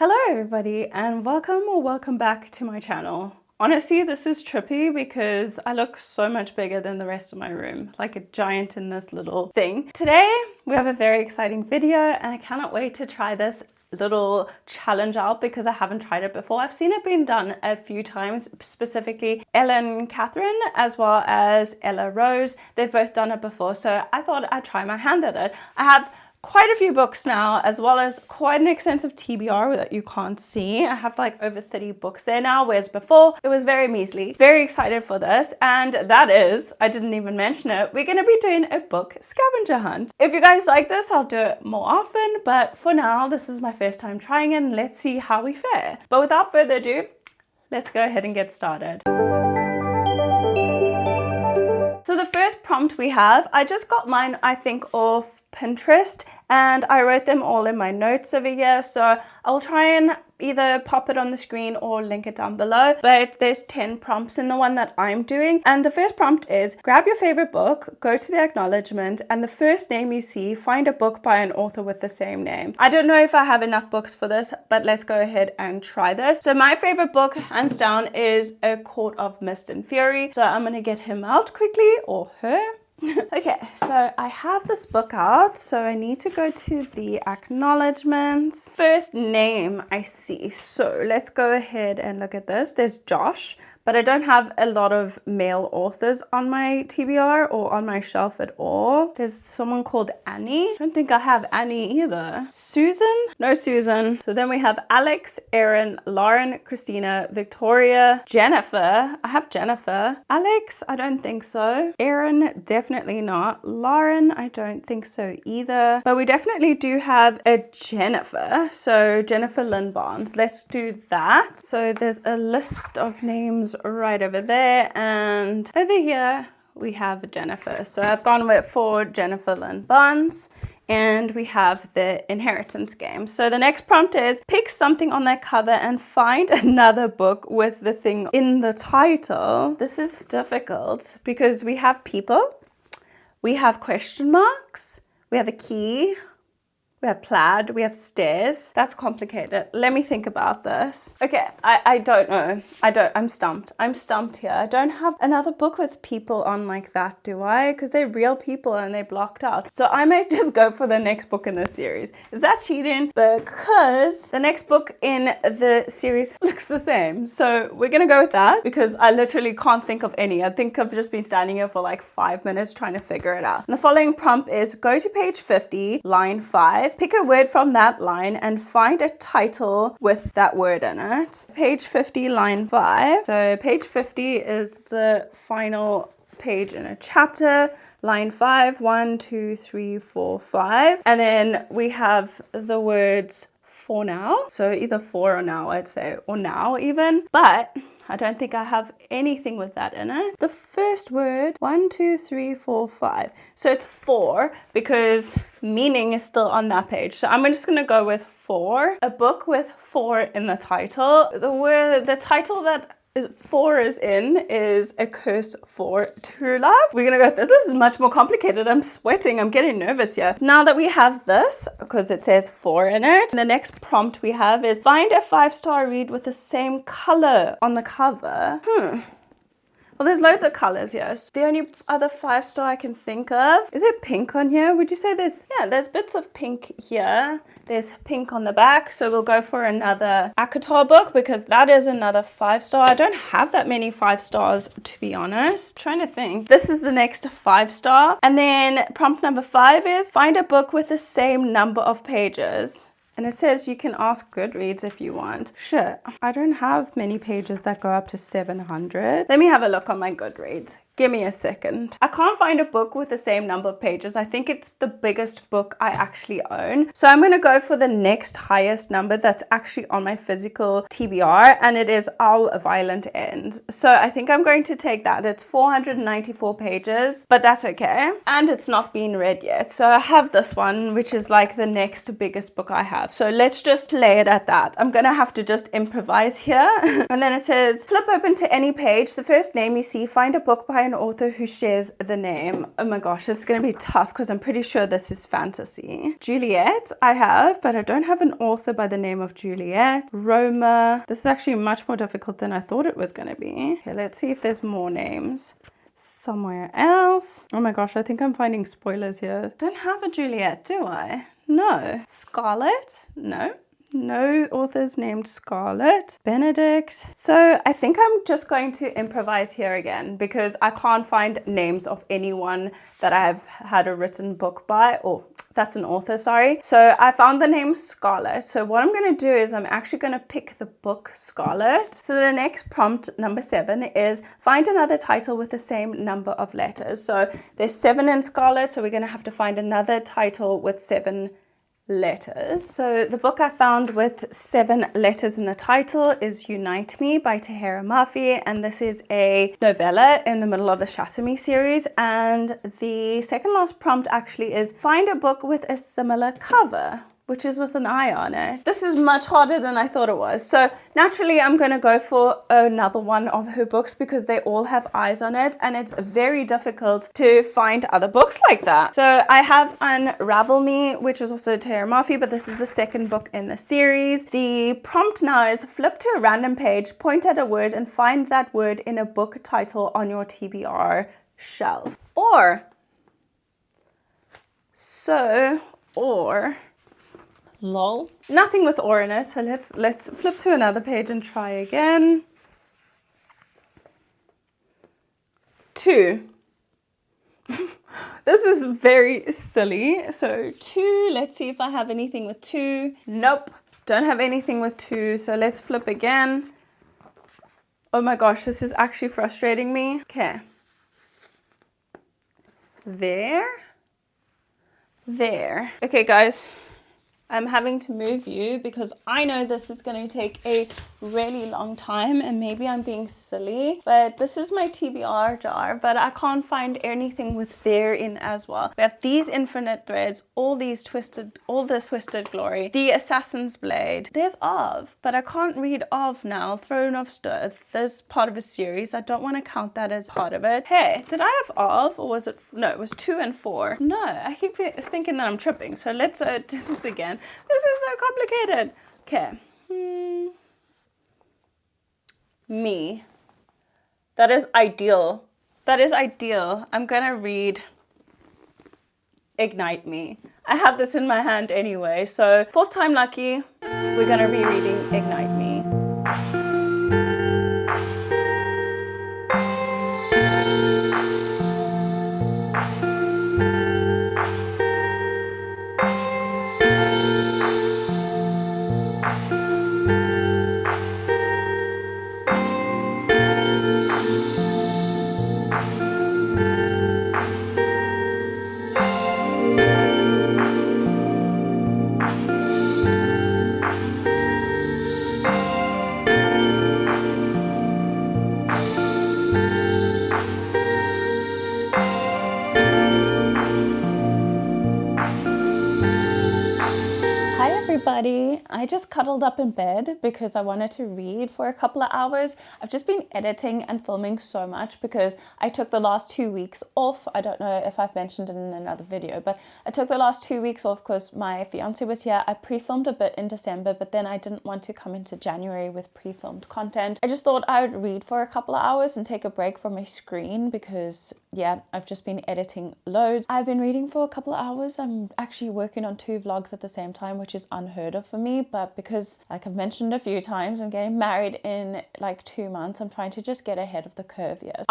Hello everybody and welcome back to my channel. Honestly, this is trippy because I look so much bigger than the rest of my room, like a giant in this little thing. Today, we have a very exciting video and I cannot wait to try this little challenge out because I haven't tried it before. I've seen it being done a few times, specifically Ellen Catherine as well as Ella Rose. They've both done it before, so I thought I'd try my hand at it. I have quite a few books now, as well as quite an extensive TBR that you can't see. I have like over 30 books there now, whereas before it was very measly. Very excited for this, and that is, I didn't even mention it, we're gonna be doing a book scavenger hunt. If you guys like this, I'll do it more often, but for now, this is my first time trying it, and let's see how we fare. But without further ado, let's go ahead and get started. So the first prompt we have, I just got mine, I think, off Pinterest, and I wrote them all in my notes over here, so I'll try and either pop it on the screen or link it down below. But there's 10 prompts in the one that I'm doing, and the first prompt is grab your favorite book, go to the acknowledgement, and the first name you see, find a book by an author with the same name. I don't know if I have enough books for this, but let's go ahead and try this. So my favorite book, hands down, is A Court of Mist and Fury, so I'm gonna get him out quickly, or her. Okay, so I have this book out, so I need to go to the acknowledgements. First name I see, so let's go ahead and look at this. There's Josh, but I don't have a lot of male authors on my TBR or on my shelf at all. There's someone called Annie. I don't think I have Annie either. Susan? No Susan. So then we have Alex, Erin, Lauren, Christina, Victoria, Jennifer. I have Jennifer. Alex? I don't think so. Erin? Definitely not. Lauren? I don't think so either. But we definitely do have a Jennifer. So Jennifer Lynn Barnes. Let's do that. So there's a list of names right over there, and over here we have Jennifer. So I've gone for Jennifer Lynn Barnes, and we have the inheritance game. So the next prompt is pick something on that cover and find another book with the thing in the title. This is difficult because we have people, we have question marks, we have a key, we have plaid, we have stairs. That's complicated. Let me think about this. Okay, I don't know. I'm stumped. I'm stumped here. I don't have another book with people on like that, do I? Because they're real people and they're blocked out. So I might just go for the next book in this series. Is that cheating? Because the next book in the series looks the same. So we're gonna go with that because I literally can't think of any. I think I've just been standing here for like 5 minutes trying to figure it out. And the following prompt is go to page 50, line 5. Pick a word from that line and find a title with that word in it. Page 50, line 5. So page 50 is the final page in a chapter. Line 5, 1, 2, 3, 4, 5. And then we have the words for now. So either for or now, I'd say, or now even. But I don't think I have anything with that in it. The first word, 1, 2, 3, 4, 5. So it's for because meaning is still on that page. So I'm just gonna go with for. A book with for in the title. The title that for is in is A Curse for True Love. We're gonna go, this is much more complicated. I'm sweating, I'm getting nervous here. Now that we have this, because it says for in it, the next prompt we have is find a 5-star read with the same color on the cover. Well, there's loads of colors, yes. The only other 5-star I can think of, is it pink on here? Would you say there's, yeah, there's bits of pink here. There's pink on the back, so we'll go for another ACOTAR book because that is another 5-star. I don't have that many 5 stars, to be honest. Trying to think. This is the next 5-star. And then prompt number 5 is find a book with the same number of pages. And it says you can ask Goodreads if you want. Sure. I don't have many pages that go up to 700. Let me have a look on my Goodreads. Give me a second. I can't find a book with the same number of pages. I think it's the biggest book I actually own. So I'm going to go for the next highest number that's actually on my physical TBR, and it is Our Violent End. So I think I'm going to take that. It's 494 pages, but that's okay. And it's not been read yet. So I have this one, which is like the next biggest book I have. So let's just lay it at that. I'm going to have to just improvise here. And then it says, flip open to any page. The first name you see, find a book by by an author who shares the name. Oh my gosh, it's going to be tough because I'm pretty sure this is fantasy. Juliet, I have, but I don't have an author by the name of Juliet. Roma. This is actually much more difficult than I thought it was going to be. Okay, let's see if there's more names. Somewhere else. Oh my gosh, I think I'm finding spoilers here. Don't have a Juliet, do I? No. Scarlet? No. No authors named Scarlet. Benedict. So I think I'm just going to improvise here again because I can't find names of anyone that I've had a written book by, or that's an author, sorry. So I found the name Scarlet. So what I'm going to do is I'm actually going to pick the book Scarlet. So the next prompt, number 7, is find another title with the same number of letters. So there's 7 in Scarlet, so we're going to have to find another title with 7 letters. So the book I found with 7 letters in the title is Unite Me by Tahira Murphy, and this is a novella in the middle of the Shatter Me series. And the second last prompt actually is find a book with a similar cover, which is with an eye on it. This is much harder than I thought it was. So naturally I'm going to go for another one of her books because they all have eyes on it, and it's very difficult to find other books like that. So I have Unravel Me, which is also Tahira Murphy, but this is the second book in the series. The prompt now is flip to a random page, point at a word, and find that word in a book title on your TBR shelf. Or lol. Nothing with or in it, so let's flip to another page and try again. 2. This is very silly. So 2, let's see if I have anything with 2. Nope, don't have anything with 2, so let's flip again. Oh my gosh, this is actually frustrating me. Okay. There. Okay, guys. I'm having to move you because I know this is going to take a really long time, and maybe I'm being silly, but this is my TBR jar, but I can't find anything with there in as well. We have these infinite threads, all this twisted glory, the assassin's blade. There's of, but I can't read of now. Throne of Stirth. There's part of a series. I don't want to count that as part of it. Hey, did I have of, or was it? No, it was 2 and 4. No, I keep thinking that I'm tripping. So let's do this again. This is so complicated. Okay. Me. That is ideal. That is ideal. I'm gonna read Ignite Me. I have this in my hand anyway, so 4th time lucky, we're gonna be reading Ignite Me. I just cuddled up in bed because I wanted to read for a couple of hours. I've just been editing and filming so much because I took the last 2 weeks off. I don't know if I've mentioned it in another video, but I took the last 2 weeks off because my fiance was here. I pre-filmed a bit in December, but then I didn't want to come into January with pre-filmed content. I just thought I would read for a couple of hours and take a break from my screen because, yeah, I've just been editing loads. I've been reading for a couple of hours. I'm actually working on 2 vlogs at the same time, which is unheard of for me, but because, like I've mentioned a few times, I'm getting married in like 2 months, I'm trying to just get ahead of the curve here.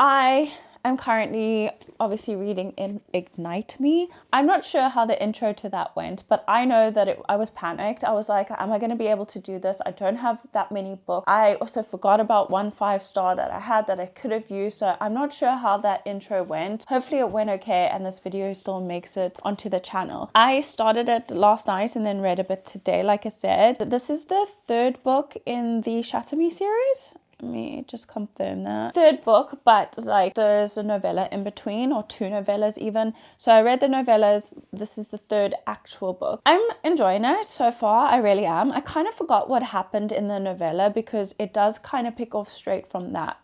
I'm currently obviously reading in Ignite Me. I'm not sure how the intro to that went, but I know that I was panicked. I was like, am I going to be able to do this? I don't have that many books. I also forgot about 1 5-star that I had that I could have used, so I'm not sure how that intro went. Hopefully it went okay and this video still makes it onto the channel. I started it last night and then read a bit today, like I said. This is the 3rd book in the Shatter Me series. Let me just confirm that. 3rd book, but like there's a novella in between, or 2 novellas even. So I read the novellas. This is the 3rd actual book. I'm enjoying it so far. I really am. I kind of forgot what happened in the novella because it does kind of pick up straight from that.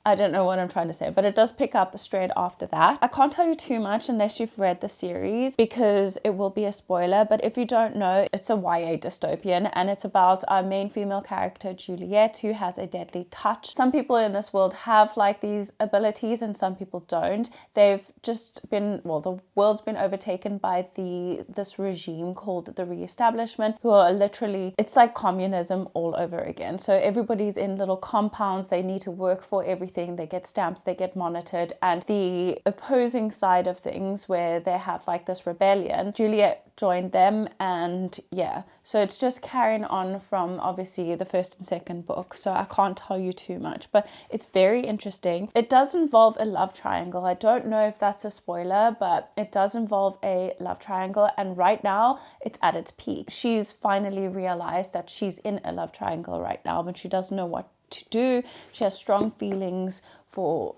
I don't know what I'm trying to say, but it does pick up straight after that. I can't tell you too much unless you've read the series because it will be a spoiler, but if you don't know, it's a YA dystopian and it's about our main female character, Juliet, who has a deadly touch. Some people in this world have like these abilities and some people don't. They've just been, well, the world's been overtaken by this regime called the Re-establishment, who are literally, it's like communism all over again. So everybody's in little compounds, they need to work for everything. They get stamps, they get monitored, and the opposing side of things where they have like this rebellion, Juliet joined them, and yeah, so it's just carrying on from obviously the first and second book, so I can't tell you too much, but it's very interesting. It does involve a love triangle. I don't know if that's a spoiler, but it does involve a love triangle, and right now it's at its peak. She's finally realized that she's in a love triangle right now, but she doesn't know what to do. She has strong feelings for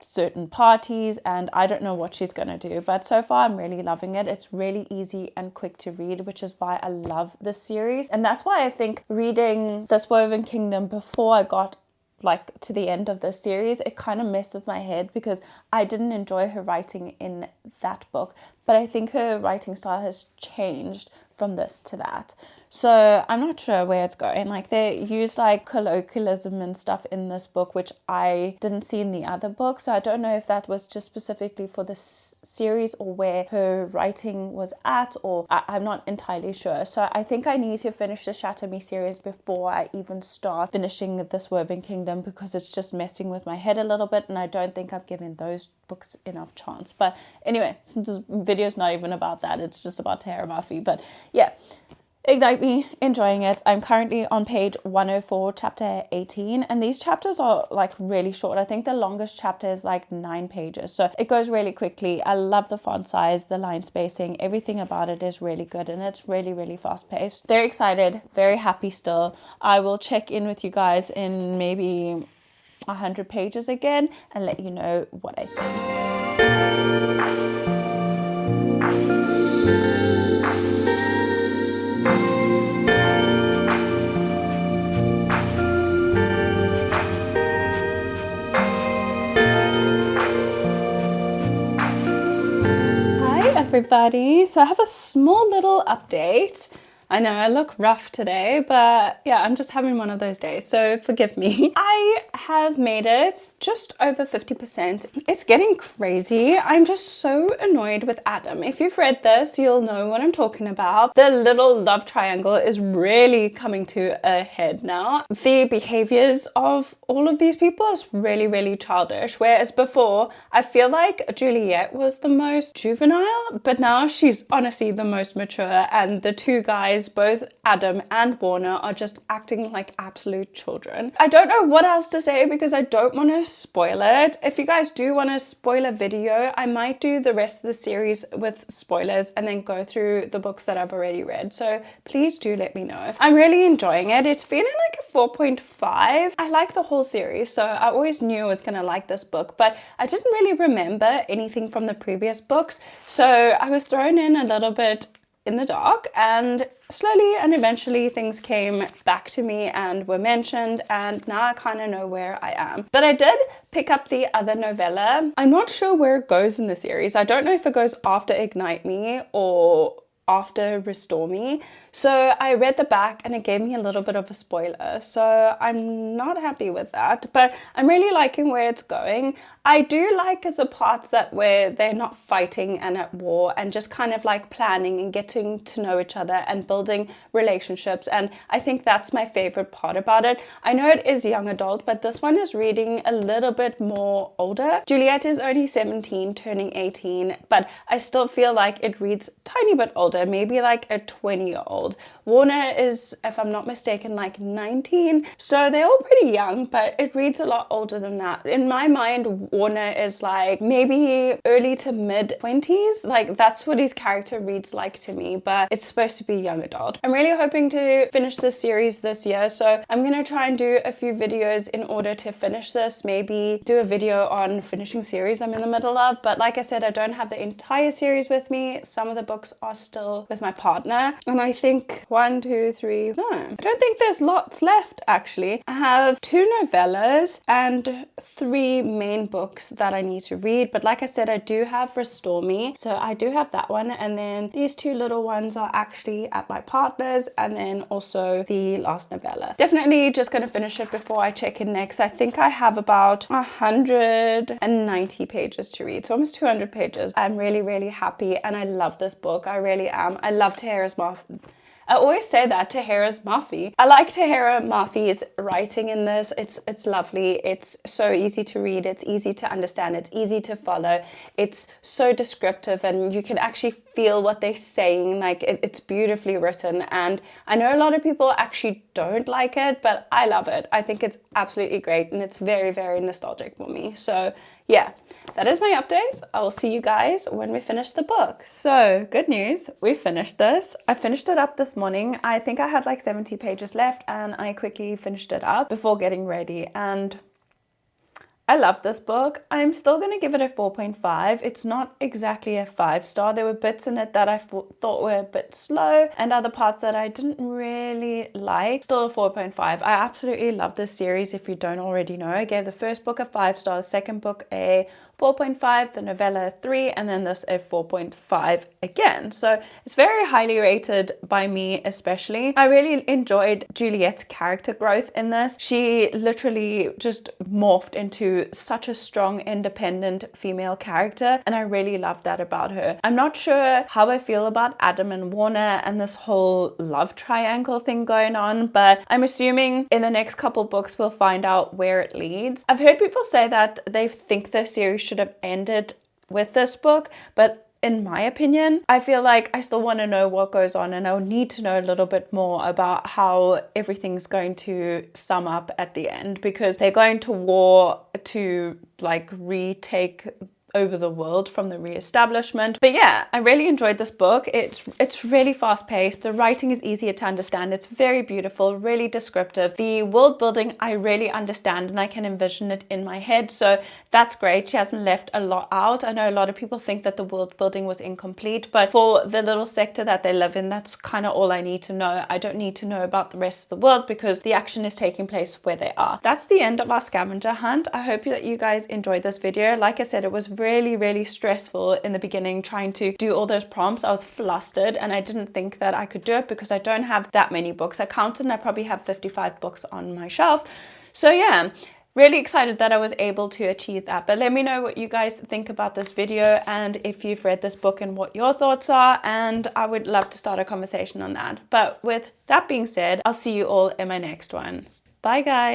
certain parties and I don't know what she's going to do, but so far I'm really loving it. It's really easy and quick to read, which is why I love this series, and that's why I think reading This Woven Kingdom before I got like to the end of this series, it kind of messed with my head because I didn't enjoy her writing in that book, but I think her writing style has changed from this to that. So I'm not sure where it's going. Like they use like colloquialism and stuff in this book, which I didn't see in the other book. So I don't know if that was just specifically for this series or where her writing was at, or I'm not entirely sure. So I think I need to finish the Shatter Me series before I even start finishing This Woven Kingdom because it's just messing with my head a little bit and I don't think I'm giving those books enough chance. But anyway, since this video's not even about that, it's just about Tara Murphy. But yeah, Ignite Me, enjoying it. I'm currently on page 104, chapter 18, and these chapters are like really short. I think the longest chapter is like 9 pages, so it goes really quickly. I love the font size, the line spacing, everything about it is really good, and it's really, really fast paced. Very excited, very happy still. I will check in with you guys in maybe 100 pages again and let you know what I think. Everybody, so I have a small little update. I know I look rough today, but yeah, I'm just having one of those days, so forgive me. I have made it just over 50%. It's getting crazy. I'm just so annoyed with Adam. If you've read this, you'll know what I'm talking about. The little love triangle is really coming to a head now. The behaviors of all of these people is really, really childish, whereas before, I feel like Juliet was the most juvenile, but now she's honestly the most mature, and the two guys, both Adam and Warner, are just acting like absolute children. I don't know what else to say because I don't want to spoil it. If you guys do want a spoiler video, I might do the rest of the series with spoilers and then go through the books that I've already read. So please do let me know. I'm really enjoying it. It's feeling like a 4.5. I like the whole series, so I always knew I was gonna like this book, but I didn't really remember anything from the previous books. So I was thrown in a little bit in the dark, and slowly and eventually things came back to me and were mentioned, and now I kind of know where I am. But I did pick up the other novella. I'm not sure where it goes in the series. I don't know if it goes after Ignite Me or after Restore Me. So I read the back and it gave me a little bit of a spoiler, so I'm not happy with that, but I'm really liking where it's going. I do like the parts that where they're not fighting and at war and just kind of like planning and getting to know each other and building relationships, and I think that's my favorite part about it. I know it is young adult, but this one is reading a little bit more older. Juliet is only 17 turning 18, but I still feel like it reads tiny bit older, maybe like a 20-year-old. Warner is, if I'm not mistaken, like 19, so they're all pretty young, but it reads a lot older than that. In my mind, Warner is like maybe early to mid 20s, like that's what his character reads like to me, but it's supposed to be young adult. I'm really hoping to finish this series this year, so I'm gonna try and do a few videos in order to finish this, maybe do a video on finishing series I'm in the middle of, but like I said, I don't have the entire series with me. Some of the books are still chill with my partner. And I think 1, 2, 3, no, I don't think there's lots left actually. I have 2 novellas and 3 main books that I need to read. But like I said, I do have Restore Me. So I do have that one. And then these 2 little ones are actually at my partner's, and then also the last novella. Definitely just going to finish it before I check in next. I think I have about 190 pages to read, so almost 200 pages. I'm really, really happy, and I love this book. I really am. I love Tahira's I always say that, Tahira's Mafi. I like Tahira Mafi's writing in this. It's lovely. It's so easy to read. It's easy to understand. It's easy to follow. It's so descriptive, and you can actually feel what they're saying. Like, it's beautifully written. And I know a lot of people actually don't like it, but I love it. I think it's absolutely great, and it's very, very nostalgic for me. So yeah, that is my update. I will see you guys when we finish the book. So good news, we finished this. I finished it up this morning. I think I had like 70 pages left, and I quickly finished it up before getting ready, and I love this book. I'm still going to give it a 4.5. It's not exactly a 5-star. There were bits in it that I thought were a bit slow, and other parts that I didn't really like. Still a 4.5. I absolutely love this series. If you don't already know, I gave the first book a 5-star, the second book a 4.5, the novella 3, and then this a 4.5 again. So it's very highly rated by me especially. I really enjoyed Juliet's character growth in this. She literally just morphed into such a strong, independent female character, and I really love that about her. I'm not sure how I feel about Adam and Warner and this whole love triangle thing going on, but I'm assuming in the next couple books we'll find out where it leads. I've heard people say that they think the series should have ended with this book, but in my opinion, I feel like I still want to know what goes on, and I need to know a little bit more about how everything's going to sum up at the end, because they're going to war to like retake over the world from the re-establishment. But yeah, I really enjoyed this book. It's really fast-paced. The writing is easier to understand. It's very beautiful, really descriptive. The world building I really understand, and I can envision it in my head, so that's great. She hasn't left a lot out. I know a lot of people think that the world building was incomplete, but for the little sector that they live in, that's kind of all I need to know. I don't need to know about the rest of the world because the action is taking place where they are. That's the end of our scavenger hunt. I hope that you guys enjoyed this video. Like I said, it was really, really stressful in the beginning trying to do all those prompts. I was flustered, and I didn't think that I could do it because I don't have that many books. I counted and I probably have 55 books on my shelf. So yeah, really excited that I was able to achieve that. But let me know what you guys think about this video, and if you've read this book and what your thoughts are, and I would love to start a conversation on that. But with that being said, I'll see you all in my next one. Bye guys.